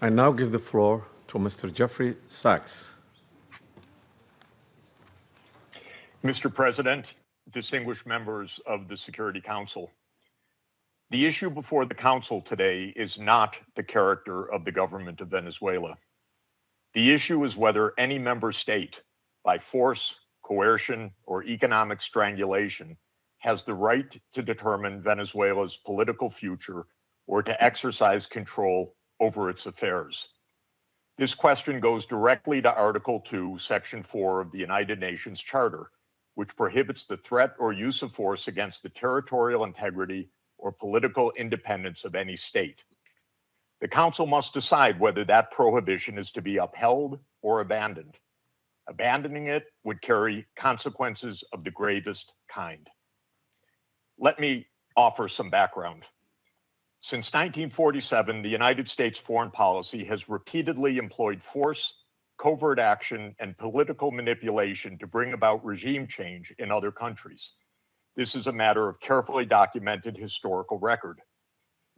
I now give the floor to Mr. Jeffrey Sachs. Mr. President, distinguished members of the Security Council, the issue before the Council today is not the character of the government of Venezuela. The issue is whether any member state, by force, coercion, or economic strangulation, has the right to determine Venezuela's political future or to exercise control over its affairs. This question goes directly to Article 2, Section 4 of the United Nations Charter, which prohibits the threat or use of force against the territorial integrity or political independence of any state. The Council must decide whether that prohibition is to be upheld or abandoned. Abandoning it would carry consequences of the gravest kind. Let me offer some background. Since 1947, the United States foreign policy has repeatedly employed force, covert action, and political manipulation to bring about regime change in other countries. This is a matter of carefully documented historical record.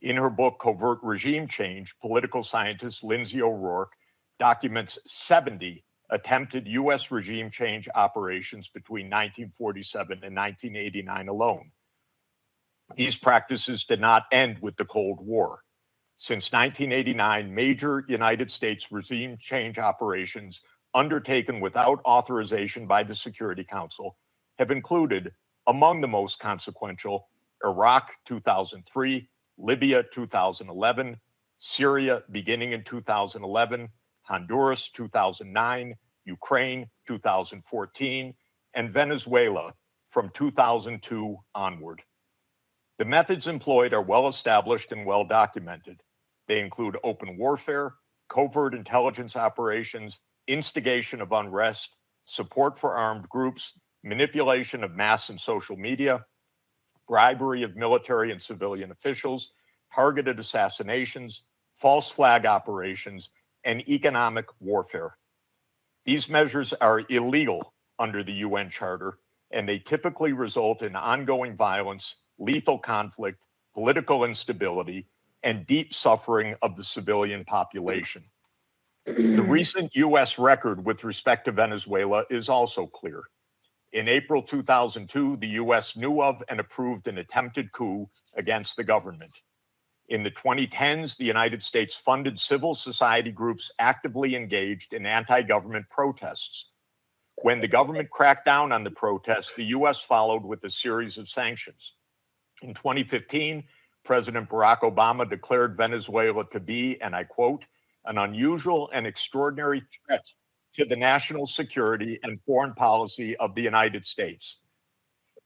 In her book, Covert Regime Change, political scientist Lindsay O'Rourke documents 70 attempted U.S. regime change operations between 1947 and 1989 alone. These practices did not end with the Cold War. Since 1989, major United States regime change operations undertaken without authorization by the Security Council have included, among the most consequential, Iraq 2003, Libya 2011, Syria beginning in 2011, Honduras 2009, Ukraine 2014, and Venezuela from 2002 onward. The methods employed are well established and well documented. They include open warfare, covert intelligence operations, instigation of unrest, support for armed groups, manipulation of mass and social media, bribery of military and civilian officials, targeted assassinations, false flag operations, and economic warfare. These measures are illegal under the UN Charter, and they typically result in ongoing violence, lethal conflict, political instability, and deep suffering of the civilian population. The recent U.S. record with respect to Venezuela is also clear. In April 2002, the U.S. knew of and approved an attempted coup against the government. In the 2010s, the United States funded civil society groups actively engaged in anti-government protests. When the government cracked down on the protests, the U.S. followed with a series of sanctions. In 2015, President Barack Obama declared Venezuela to be, and I quote, an unusual and extraordinary threat to the national security and foreign policy of the United States.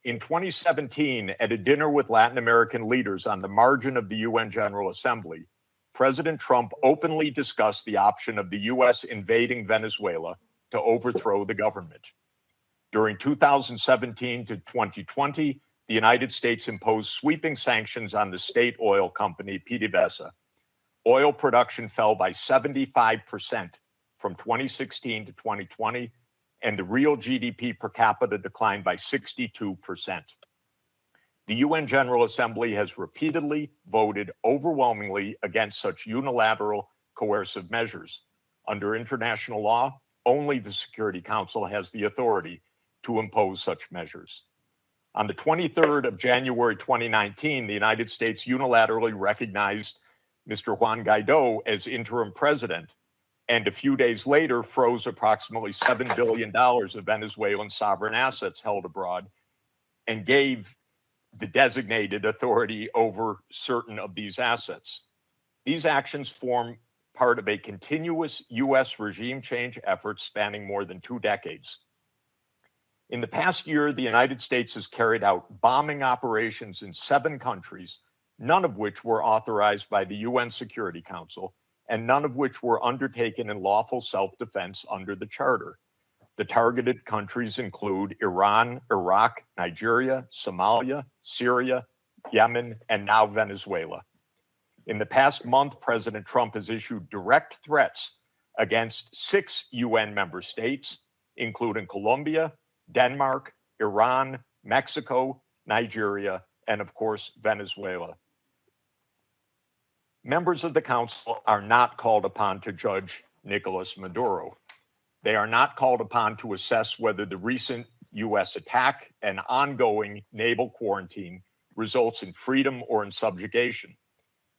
In 2017, at a dinner with Latin American leaders on the margin of the UN General Assembly, President Trump openly discussed the option of the U.S. invading Venezuela to overthrow the government. During 2017 to 2020, the United States imposed sweeping sanctions on the state oil company PDVSA. Oil production fell by 75% from 2016 to 2020, and the real GDP per capita declined by 62%. The UN General Assembly has repeatedly voted overwhelmingly against such unilateral coercive measures. Under international law, only the Security Council has the authority to impose such measures. On the 23rd of January 2019, the United States unilaterally recognized Mr. Juan Guaido as interim president, and a few days later froze approximately $7 billion of Venezuelan sovereign assets held abroad and gave the designated authority over certain of these assets. These actions form part of a continuous U.S. regime change effort spanning more than 2 decades. In the past year, the United States has carried out bombing operations in 7 countries, none of which were authorized by the UN Security Council, and none of which were undertaken in lawful self-defense under the Charter. The targeted countries include Iran, Iraq, Nigeria, Somalia, Syria, Yemen, and now Venezuela. In the past month, President Trump has issued direct threats against 6 UN member states, including Colombia, Denmark, Iran, Mexico, Nigeria, and of course, Venezuela. Members of the council are not called upon to judge Nicolas Maduro. They are not called upon to assess whether the recent U.S. attack and ongoing naval quarantine results in freedom or in subjugation.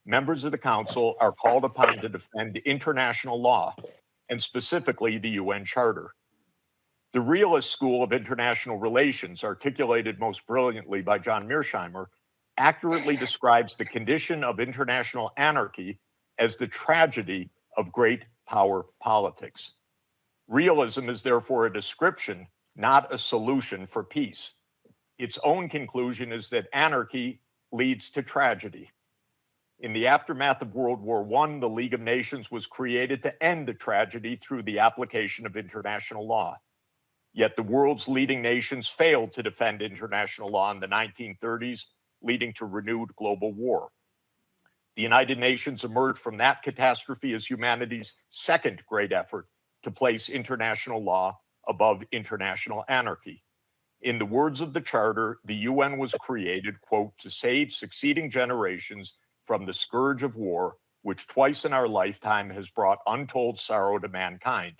Members of the council are called upon to defend international law, and specifically the UN Charter. The realist school of international relations, articulated most brilliantly by John Mearsheimer, accurately describes the condition of international anarchy as the tragedy of great power politics. Realism is therefore a description, not a solution for peace. Its own conclusion is that anarchy leads to tragedy. In the aftermath of World War I, the League of Nations was created to end the tragedy through the application of international law. Yet the world's leading nations failed to defend international law in the 1930s, leading to renewed global war. The United Nations emerged from that catastrophe as humanity's second great effort to place international law above international anarchy. In the words of the Charter, the UN was created, quote, to save succeeding generations from the scourge of war, which twice in our lifetime has brought untold sorrow to mankind.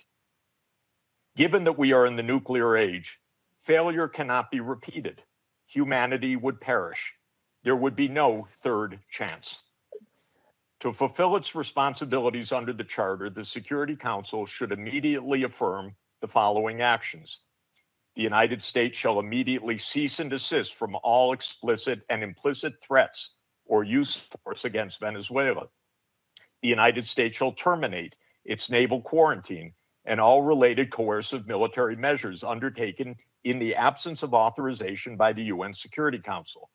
Given that we are in the nuclear age, failure cannot be repeated. Humanity would perish. There would be no third chance. To fulfill its responsibilities under the Charter, the Security Council should immediately affirm the following actions. The United States shall immediately cease and desist from all explicit and implicit threats or use of force against Venezuela. The United States shall terminate its naval quarantine and all related coercive military measures undertaken in the absence of authorization by the UN Security Council.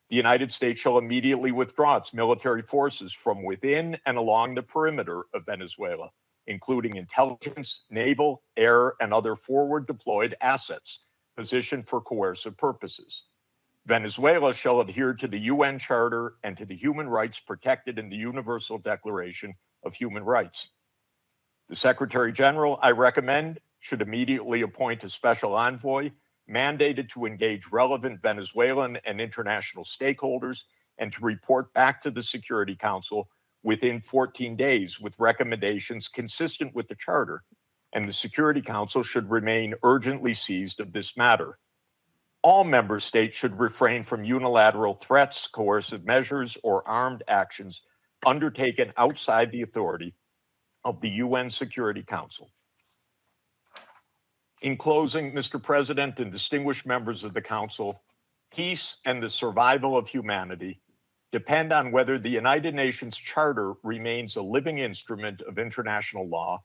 The United States shall immediately withdraw its military forces from within and along the perimeter of Venezuela, including intelligence, naval, air, and other forward deployed assets positioned for coercive purposes. Venezuela shall adhere to the UN Charter and to the human rights protected in the Universal Declaration of Human Rights. The Secretary General, I recommend, should immediately appoint a special envoy mandated to engage relevant Venezuelan and international stakeholders and to report back to the Security Council within 14 days with recommendations consistent with the Charter, and the Security Council should remain urgently seized of this matter. All member states should refrain from unilateral threats, coercive measures, or armed actions undertaken outside the authority of the UN Security Council. In closing, Mr. President and distinguished members of the Council, peace and the survival of humanity depend on whether the United Nations Charter remains a living instrument of international law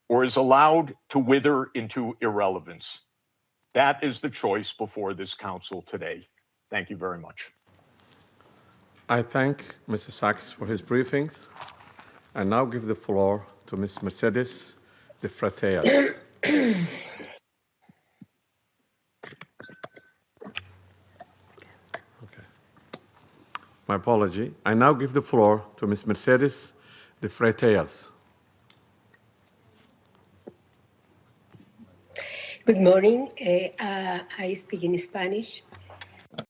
or is allowed to wither into irrelevance. That is the choice before this Council today. Thank you very much. I thank Mr. Sachs for his briefings. I now give the floor to Ms. Mercedes de Freitas. My apology. I now give the floor to Ms. Mercedes de Freitas. Good morning. I speak in Spanish.